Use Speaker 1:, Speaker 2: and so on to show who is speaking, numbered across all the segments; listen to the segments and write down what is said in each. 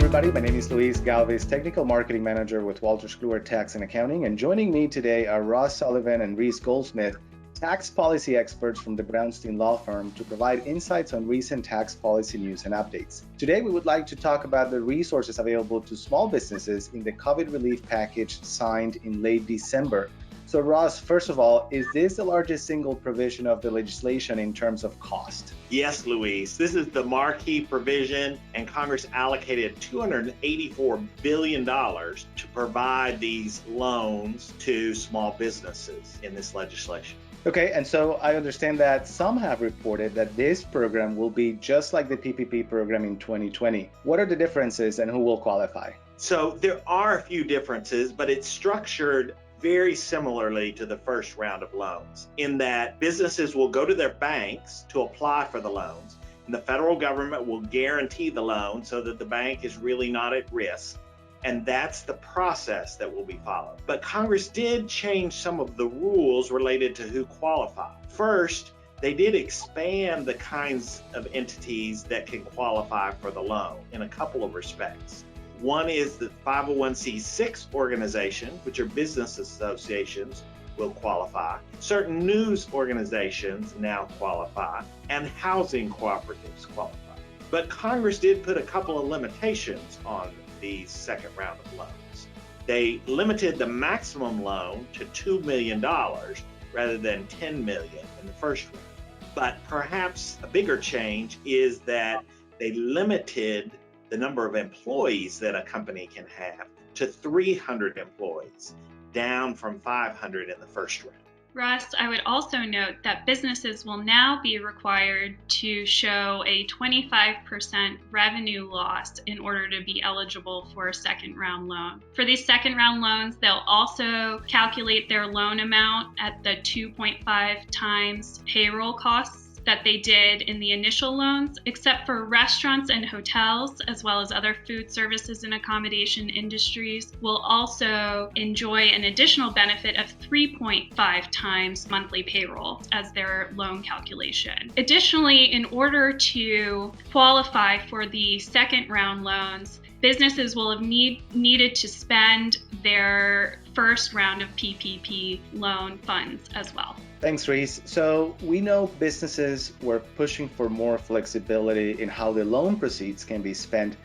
Speaker 1: everybody. My name is Luis Galvez, Technical Marketing Manager with Wolters Kluwer Tax and Accounting. And joining me today are Ross Sullivan and Reese Goldsmith, tax policy experts from the Brownstein Law Firm, to provide insights on recent tax policy news and updates. Today, we would like to talk about the resources available to small businesses in the COVID relief package signed in late December. So Ross, first of all, is this the largest single provision of the legislation in terms of cost?
Speaker 2: Yes, Luis. This is the marquee provision, and Congress allocated $284 billion to provide these loans to small businesses in this legislation.
Speaker 1: Okay, and so I understand that some have reported that this program will be just like the PPP program in 2020. What are the differences and who will qualify?
Speaker 2: So there are a few differences, but it's structured very similarly to the first round of loans, in that businesses will go to their banks to apply for the loans, and the federal government will guarantee the loan so that the bank is really not at risk. And that's the process that will be followed. But Congress did change some of the rules related to who qualify. First, they did expand the kinds of entities that can qualify for the loan in a couple of respects. One is the 501c6 organization, which are business associations, will qualify. Certain news organizations now qualify, and housing cooperatives qualify. But Congress did put a couple of limitations on the second round of loans. They limited the maximum loan to $2 million rather than $10 million in the first round. But perhaps a bigger change is that they limited the number of employees that a company can have to 300 employees, down from 500 in the first round.
Speaker 3: Russ, I would also note that businesses will now be required to show a 25% revenue loss in order to be eligible for a second round loan. For these second round loans, they'll also calculate their loan amount at the 2.5 times payroll costs that they did in the initial loans, except for restaurants and hotels, as well as other food services and accommodation industries, will also enjoy an additional benefit of 3.5 times monthly payroll as their loan calculation. Additionally, in order to qualify for the second round loans, businesses will have needed to spend their first round of PPP loan funds as well.
Speaker 1: Thanks, Reese. So we know businesses were pushing for more flexibility in how the loan proceeds can be spent.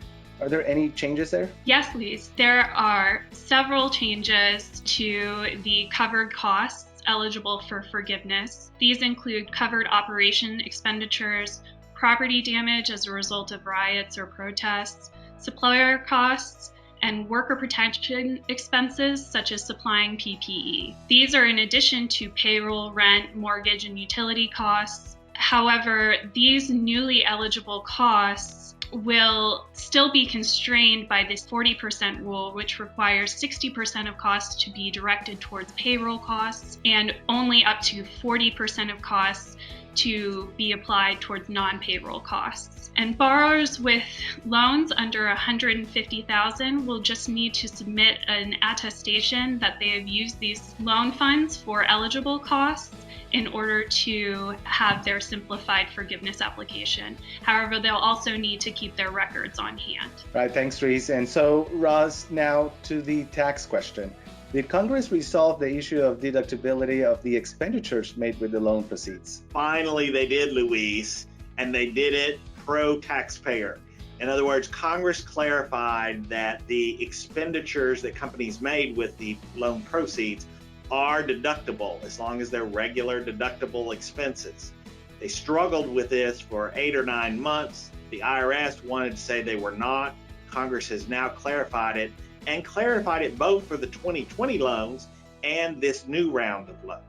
Speaker 1: Are there any changes there?
Speaker 3: Yes, Luis. There are several changes to the covered costs eligible for forgiveness. These include covered operation expenditures, property damage as a result of riots or protests, supplier costs, and worker protection expenses such as supplying PPE. These are in addition to payroll, rent, mortgage, and utility costs. However, these newly eligible costs will still be constrained by this 40% rule, which requires 60% of costs to be directed towards payroll costs and only up to 40% of costs to be applied towards non-payroll costs. And borrowers with loans under $150,000 will just need to submit an attestation that they have used these loan funds for eligible costs in order to have their simplified forgiveness application. However, they'll also need to keep their records on hand.
Speaker 1: Right, thanks, Reese. And so, Ross, now to the tax question. Did Congress resolve the issue of deductibility of the expenditures made with the loan proceeds?
Speaker 2: Finally, they did, Luis, and they did it pro-taxpayer. In other words, Congress clarified that the expenditures that companies made with the loan proceeds are deductible as long as they're regular deductible expenses. They struggled with this for 8 or 9 months. The IRS wanted to say they were not. Congress has now clarified it, and clarified it both for the 2020 loans and this new round of loans.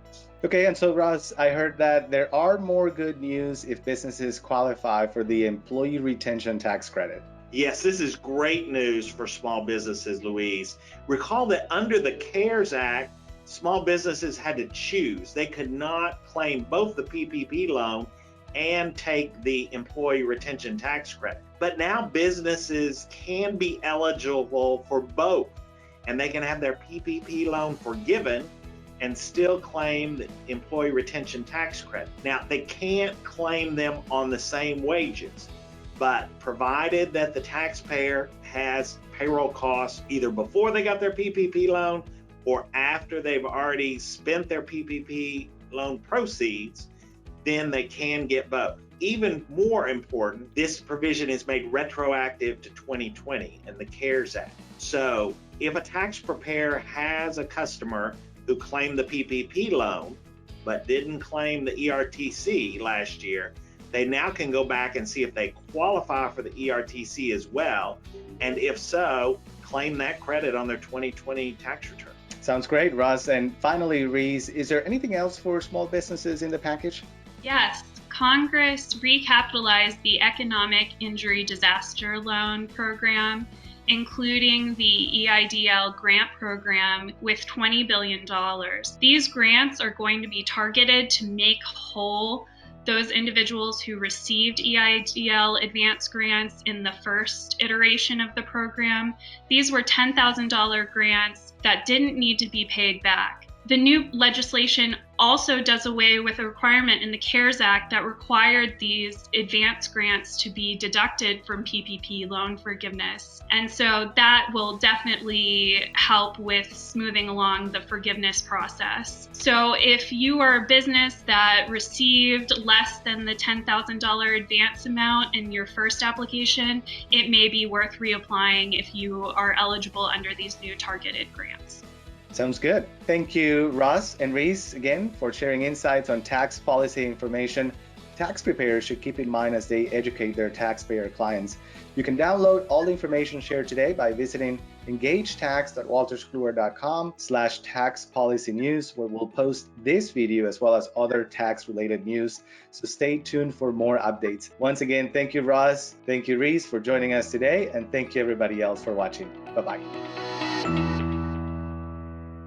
Speaker 1: Okay, and so Ross, I heard that there are more good news if businesses qualify for the employee retention tax credit.
Speaker 2: Yes, this is great news for small businesses, Louise. Recall that under the CARES Act, small businesses had to choose. They could not claim both the PPP loan and take the employee retention tax credit. But now businesses can be eligible for both, and they can have their PPP loan forgiven and still claim the employee retention tax credit. Now, they can't claim them on the same wages, but provided that the taxpayer has payroll costs either before they got their PPP loan or after they've already spent their PPP loan proceeds, then they can get both. Even more important, this provision is made retroactive to 2020 and the CARES Act. So if a tax preparer has a customer who claimed the PPP loan but didn't claim the ERTC last year, they now can go back and see if they qualify for the ERTC as well, and if so, claim that credit on their 2020 tax return.
Speaker 1: Sounds great, Russ. And finally, Reese, is there anything else for small businesses in the package?
Speaker 3: Yes. Congress recapitalized the Economic Injury Disaster Loan Program, including the EIDL Grant Program with $20 billion. These grants are going to be targeted to make whole those individuals who received EIDL advance grants in the first iteration of the program. These were $10,000 grants that didn't need to be paid back. The new legislation also does away with a requirement in the CARES Act that required these advance grants to be deducted from PPP loan forgiveness. And so that will definitely help with smoothing along the forgiveness process. So if you are a business that received less than the $10,000 advance amount in your first application, it may be worth reapplying if you are eligible under these new targeted grants.
Speaker 1: Sounds good. Thank you, Russ and Reese, again, for sharing insights on tax policy information tax preparers should keep in mind as they educate their taxpayer clients. You can download all the information shared today by visiting engagetax.wolterskluwer.com/tax policy news, where we'll post this video as well as other tax-related news. So stay tuned for more updates. Once again, thank you, Russ. Thank you, Reese, for joining us today. And thank you, everybody else, for watching. Bye-bye.